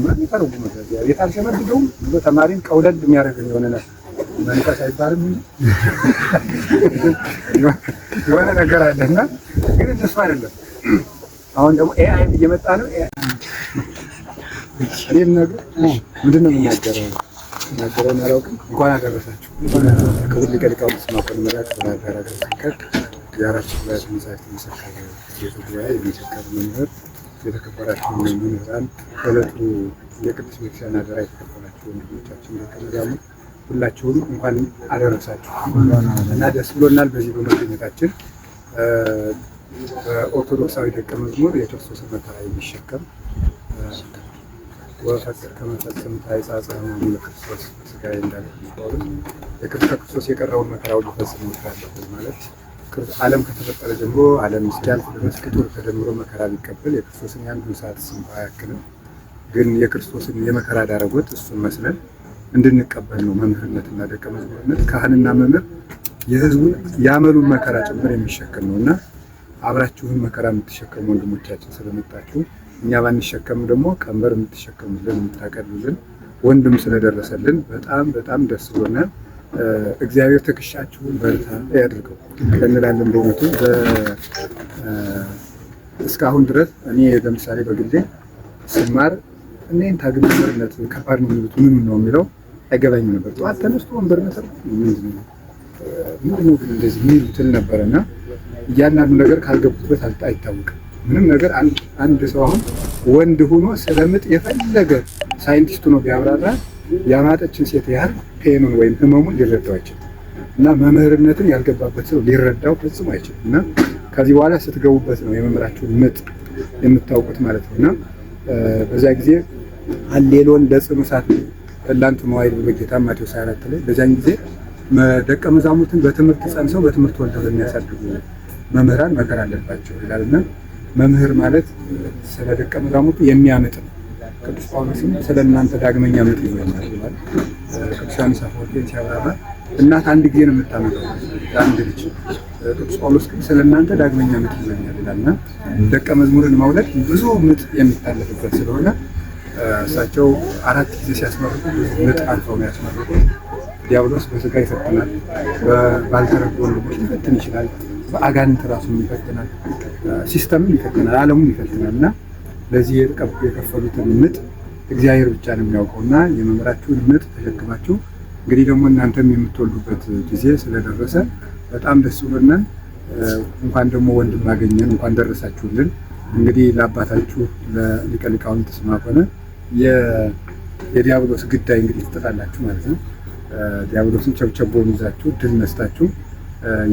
ማን ይተረጉማል? የታልሸመድደውም በተማሪን ቀውለል የሚያደርግ የሆነ መንፈስ አይባልም የሆነ ነገር አለና ግን እሱ አይደለም። አሁን ደግሞ ኤአይ እየመጣ ነው። እኔም ነገር ምንድን ነው የምናገረው አላውቅም። እንኳን አደረሳችሁ። ክቡር ሊቀ ሊቃውንት ስማ ኮንመራት ተናገራችሁ ሲከር ያራችሁ ላይ ተመሳሳይ ተመሰከረ የኢትዮጵያ የሚሰከር መምህር የተከበራችሁ መምህራን በዕለቱ የቅዱስ ቤተክርስቲያን አደራ የተከበራችሁ ወንድሞቻችን ደቀመዛሙ ሁላችሁም እንኳን አደረሳችሁ እና ደስ ብሎናል በዚህ በመገኘታችን። በኦርቶዶክሳዊ ደቀ መዝሙር የክርስቶስን መከራ የሚሸከም ወፈቅር ከመፈጸም ታይጻጻሙ ለክርስቶስ ስጋዬ እንዳለ ጳውሎስ ከክርስቶስ የቀረውን መከራውን ሊፈጽም ይችላል ማለት ዓለም ከተፈጠረ ጀምሮ ዓለም እስኪያልፍ ድረስ ፍጡር ተደምሮ መከራ ቢቀበል የክርስቶስን የአንዱን ሰዓት ስንኳ አያክልም። ግን የክርስቶስን የመከራ ዳረጎት እሱን መስለን እንድንቀበል ነው መምህርነትና ደቀ መዝሙርነት። ካህንና መምህር የሕዝቡን ያመሉን መከራ ጭምር የሚሸከም ነው እና አብራችሁን መከራ የምትሸከሙ ወንድሞቻችን ስለመጣችሁ እኛ ባንሸከም ደግሞ ቀንበር የምትሸከሙልን የምታቀሉልን ወንድም ስለደረሰልን በጣም በጣም ደስ ብሎናል። እግዚአብሔር ትከሻችሁን በርታ ያድርገው እንላለን። በእውነቱ እስካሁን ድረስ እኔ ለምሳሌ በግሌ ስማር እኔን ታግል መምህርነት ከባድ ነው የሚሉት ምን ነው የሚለው አይገባኝም ነበር። ጠዋት ተነስቶ ወንበር መሰር ምንድነው ግን እንደዚህ የሚሉት ነበረና እያንዳንዱ ነገር ካልገቡበት አይታወቅም። ምንም ነገር አንድ ሰው አሁን ወንድ ሆኖ ስለምጥ የፈለገ ሳይንቲስቱ ነው ቢያብራራ ያማጠችን ሴት ያህል ፔኑን ወይም ህመሙን ሊረዳው አይችልም እና መምህርነትን ያልገባበት ሰው ሊረዳው ፈጽሞ አይችልም። እና ከዚህ በኋላ ስትገቡበት ነው የመምህራችሁን ምጥ የምታውቁት ማለት ነው። እና በዚያ ጊዜ አሌሎን ለጽኑ ሰዓት ፈላንቱ መዋይል ብሎ ጌታ ማቴዎስ 24 ላይ በዚያን ጊዜ ደቀ መዛሙርትን በትምህርት ጸንሰው በትምህርት ወልደው የሚያሳድጉ መምህራን መከራ አለባቸው ይላልና መምህር ማለት ስለ ደቀ መዛሙርቱ የሚያምጥ ነው። ቅዱስ ጳውሎስም ስለ እናንተ ዳግመኛ ምጥ ይሆናል ይላል። ቅዱስ ዮሐንስ አፈወርቅ ሲያብራራ እናት አንድ ጊዜ ነው የምታመጣው አንድ ልጅ። ቅዱስ ጳውሎስ ግን ስለ እናንተ ዳግመኛ ምጥ ይሆናል ይላልና ደቀ መዝሙርን መውለድ ብዙ ምጥ የሚታለፍበት ስለሆነ እሳቸው 4 ጊዜ ሲያስመርቁ ምጥ አልፈው ነው ያስመረቁት። ዲያብሎስ በስጋ ይፈትናል፣ ባልተረዱ ወንድሞች ሊፈትን ይችላል፣ በአጋንንት ራሱን ይፈትናል፣ ሲስተምን ይፈትናል፣ ዓለሙን ይፈትናል። እና ለዚህ የከፈሉትን ምጥ እግዚአብሔር ብቻ ነው የሚያውቀው። እና የመምህራችሁን ምጥ ተሸክማችሁ እንግዲህ ደግሞ እናንተም የምትወልዱበት ጊዜ ስለደረሰ በጣም ደስ ብሎናል። እንኳን ደግሞ ወንድም አገኘን፣ እንኳን ደረሳችሁልን። እንግዲህ ለአባታችሁ ለሊቀ ሊቃውንት ስማ ሆነ የዲያብሎስ ግዳይ እንግዲህ ትጥላላችሁ ማለት ነው። ዲያብሎስን ቸብቸቦን ይዛችሁ ድል ነስታችሁ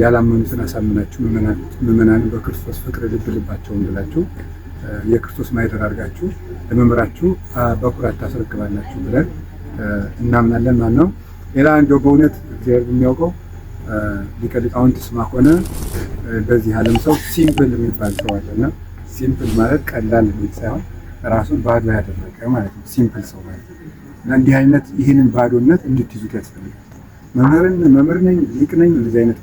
ያላመኑትን አሳምናችሁ ምዕመናንን በክርስቶስ ፍቅር ልብ ልባቸውን ብላችሁ የክርስቶስ ማይደር አድርጋችሁ ለመምህራችሁ በኩራት ታስረክባላችሁ ብለን እናምናለን ማለት ነው። ሌላ እንደው በእውነት እግዚአብሔር የሚያውቀው ሊቀ ሊቃውንት ስማ ሆነ በዚህ ዓለም ሰው ሲምፕል የሚባል ሰው አለና ሲምፕል ማለት ቀላል የሚል ሳይሆን ራሱን ባዶ ያደረገ ማለት ነው። ሲምፕል ሰው ማለት ነው። እና እንዲህ አይነት ይህንን ባዶነት እንድትይዙት ያስፈልጋል። መምህር ነኝ ሊቅ ነኝ እንደዚህ አይነት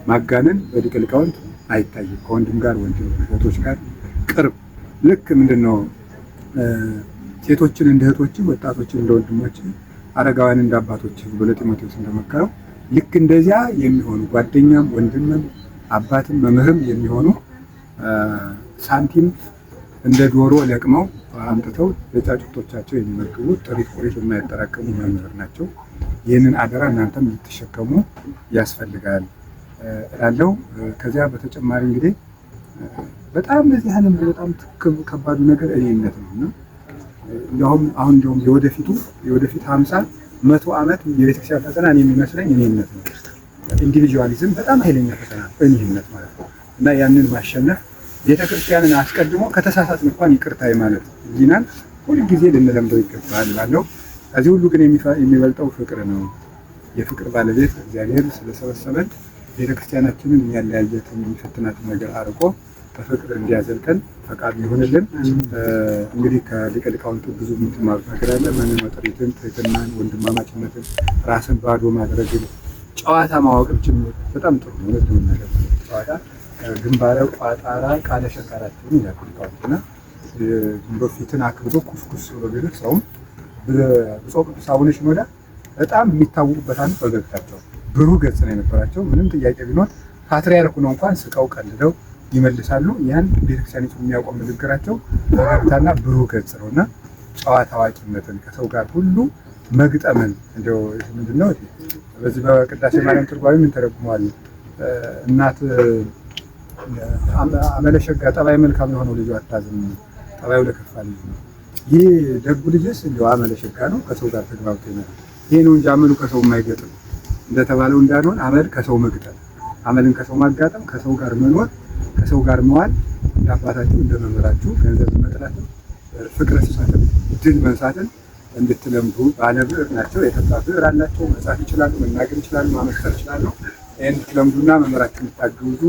ማጋነን በሊቀ ሊቃውንት አይታይም። ከወንድም ጋር ወንድም እህቶች ጋር ቅርብ ልክ ምንድነው ሴቶችን እንደ እህቶች ወጣቶችን እንደ ወንድሞች አረጋውያን እንደ አባቶች ብሎ ጢሞቴዎስ እንደመከረው ልክ እንደዚያ የሚሆኑ ጓደኛም ወንድምም አባትም መምህርም የሚሆኑ ሳንቲም እንደ ዶሮ ለቅመው አምጥተው ለጫጩቶቻቸው የሚመግቡ ጥሪት ቁሪት የማይጠራቀሙ መምህር ናቸው። ይህንን አደራ እናንተም ልትሸከሙ ያስፈልጋል እላለሁ። ከዚያ በተጨማሪ እንግዲህ በጣም በዚህ ዓለም በጣም ከባዱ ነገር እኔነት ነው እና አሁን የወደፊት 50-100 ዓመት የቤተክርስቲያን ፈተና የሚመስለኝ እኔነት ነው። ኢንዲቪጁዋሊዝም በጣም ኃይለኛ ፈተና እኔነት ማለት ነው እና ያንን ማሸነፍ ቤተክርስቲያንን አስቀድሞ ከተሳሳትን እንኳን ይቅርታ ማለት ይናል ሁልጊዜ ልንለምደው ይገባል እላለሁ። ከዚህ ሁሉ ግን የሚበልጠው ፍቅር ነው። የፍቅር ባለቤት እግዚአብሔር ስለሰበሰበን ቤተክርስቲያናችንን የሚያለያየትን የሚፈትናትን ነገር አርቆ በፍቅር እንዲያዘልቀን ፈቃድ ይሁንልን። እንግዲህ ከሊቀ ሊቃውንቱ ብዙ የምትማሩት ነገር አለ። መጠሪትን፣ ትህትናን፣ ወንድማማችነትን፣ ራስን ባዶ ማድረግን፣ ጨዋታ ማወቅን ጭምር በጣም ጥሩ ነው። ነገር ጨዋታ ግንባረ ቋጣራ ቃለ ሸካራችሁን ይላል ሊቃውንቱና ፊትን አክብዶ ኩስኩስ ብሎ ቢልክ ሰውም ብፁዕ ቅዱስ አቡነ ሽኖዳ በጣም የሚታወቁበት አንዱ ፈገግታቸው ብሩህ ገጽ ነው የነበራቸው። ምንም ጥያቄ ቢኖር ፓትርያርኩ ነው እንኳን ስቀው ቀልደው ይመልሳሉ። ያን ቤተክርስቲያኒቱ የሚያቆም ንግግራቸው ፈገግታና ብሩህ ገጽ ነውና ጨዋ ታዋቂነትን ከሰው ጋር ሁሉ መግጠምን እንደው ምንድነው በዚህ በቅዳሴ ማርያም ትርጓሜ ምን ተረጉሟል? እናት አመለሸጋ ጠባይ መልካም የሆነው ልጅ አታዝን፣ ጠባዩ ለከፋ ልጅ ነው። ይህ ደጉ ልጅስ እንደው አመለሸጋ ነው፣ ከሰው ጋር ተግባብቶ ይመጣል። ይሄ ነው እንጂ አመሉ ከሰው የማይገጥም እንደተባለው እንዳንሆን አመል ከሰው መግጠም፣ አመልን ከሰው ማጋጠም፣ ከሰው ጋር መኖር፣ ከሰው ጋር መዋል እንዳባታችሁ እንደመመራችሁ ገንዘብ መጥላትን፣ ፍቅረ ስሳትን፣ ድል መንሳትን እንድትለምዱ ባለ ብዕር ናቸው። የተጣ ብዕር አላቸው። መጻፍ ይችላሉ፣ መናገር ይችላሉ፣ ማመስከር ይችላሉ። ይህን እንድትለምዱና መምህራችሁ እንድታግዙ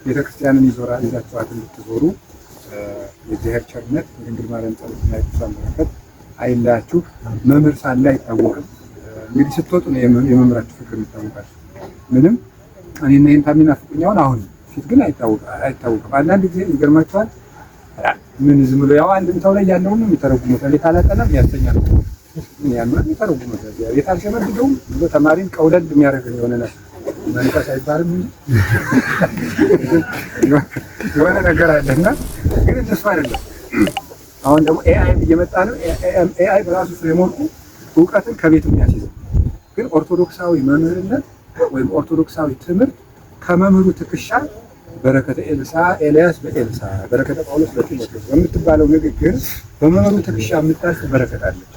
ቤተክርስቲያንን ይዛችኋት እንድትዞሩ የእግዚአብሔር ቸርነት የድንግል ማርያም ጸሎትና የቅዱሳን በረከት አይለያችሁ። መምህር ሳለ አይታወቅም። እንግዲህ ስትወጡ ነው የመምህራችሁ ፍቅር ይታወቃል። ምንም እኔና ይሄን ታሚናፍቁኝ አሁን ፊት ግን አይታወቅም። አንዳንድ ጊዜ ይገርማችኋል። ምን ዝም ብሎ ያው አንድምታው ላይ ያለውን ነው የሚተረጉሙት። ለታላቀለም ያስተኛል ምን ያለው የሚተረጉሙት የታል ሲመድደው ተማሪን ቀውለል የሚያደርግ የሆነ ነው መንፈስ አይባልም የሆነ ነገር አለና ግን እንደሱ አይደለም። አሁን ደግሞ ኤአይ እየመጣ ነው። ኤአይ በራሱ ፍሬምወርኩ እውቀትን ከቤት የሚያስይዝ ግን ኦርቶዶክሳዊ መምህርነት ወይም ኦርቶዶክሳዊ ትምህርት ከመምህሩ ትከሻ በረከተ ኤልያስ በኤልሳ በረከተ ጳውሎስ በጢሞቴዎስ በምትባለው ንግግር በመምህሩ ትከሻ የምታልፍ በረከት አለች።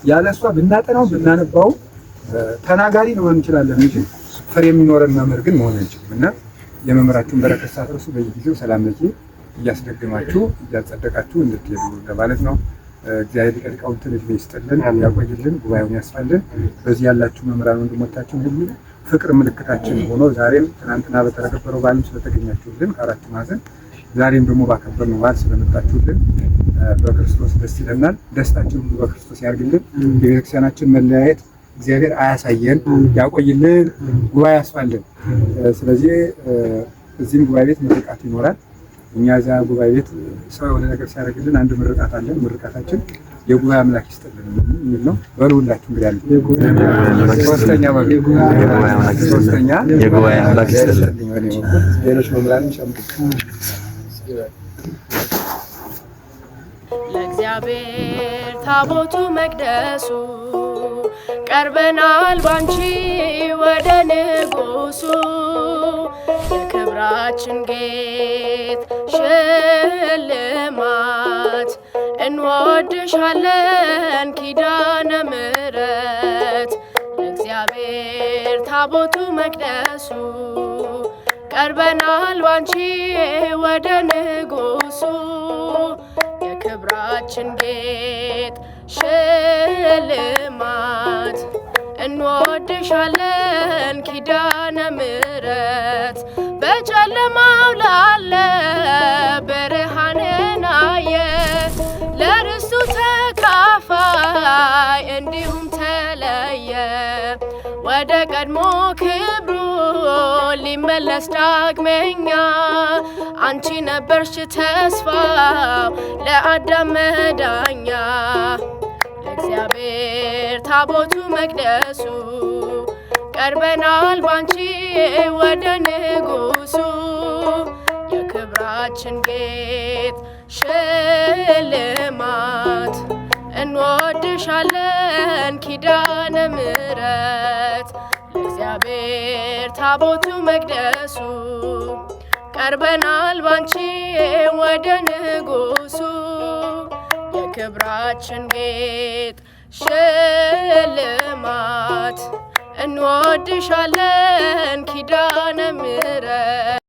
ያለሷ ብናጠናው ብናነባው ተናጋሪ ነው እንችላለን እንጂ ፍሬ የሚኖረን መምህር ግን መሆን አንችልም። እና የመምህራችሁን በረከት ሳትረሱ በየጊዜው ሰላም ለኪ እያስደግማችሁ እያጸደቃችሁ እንድትሄዱ ለማለት ነው። እግዚአብሔር ሊቃውንትን ዕድሜ ይስጥልን፣ ያቆይልን፣ ጉባኤውን ያስፋልን። በዚህ ያላችሁ መምህራን ወንድሞቻችን ሁሉ ፍቅር ምልክታችን ሆኖ ዛሬም ትናንትና በተከበረው በዓልም ስለተገኛችሁልን ከአራቱ ማዕዘን ዛሬም ደግሞ ባከበርነው በዓል ስለመጣችሁልን በክርስቶስ ደስ ይለናል። ደስታችን ሁሉ በክርስቶስ ያርግልን። የቤተክርስቲያናችን መለያየት እግዚአብሔር አያሳየን፣ ያቆይልን፣ ጉባኤ ያስፋልን። ስለዚህ እዚህም ጉባኤ ቤት ምርቃት ይኖራል። እኛ እዛ ጉባኤ ቤት ሰው የሆነ ነገር ሲያደርግልን አንድ ምርቃት አለን። ምርቃታችን የጉባኤ አምላክ ይስጥልን የሚል ነው። በሉ ሁላችሁ እንግዲህ አለ ሶስተኛ የጉባኤ አምላክ ይስጥልን። ሌሎች መምህራን ጨምሩ። ለእግዚአብሔር ታቦቱ መቅደሱ ቀርበናል ባንቺ ወደ ንጉሱ የክብራችን ጌጥ ሽልማት እንወድሻለን ኪዳነ ምሕረት ለእግዚአብሔር ታቦቱ መቅደሱ ቀርበናል ባንቺ ወደ ንጉሱ የክብራችን ጌጥ ሽልማት እንወድሻለን ኪዳነ ምሕረት በጨለማው ላለ ብርሃንን አየ ለርስቱ ተካፋይ እንዲሁም ተለየ ወደ ቀድሞ ክብሩ ሊመለስ ዳግመኛ አንቺ ነበርሽ ተስፋው ለአዳም መዳኛ ለእግዚአብሔር ታቦቱ መቅደሱ ቀርበናል ባንቺ ወደ ንጉሱ የክብራችን ጌጥ ሽልማት እንወድሻለን ኪዳነ ምሕረት ለእግዚአብሔር ታቦቱ መቅደሱ ቀርበናል ባንቺ ወደ ንጉሱ የክብራችን ጌጥ ሽልማት እንወድሻለን ኪዳነ ምሕረት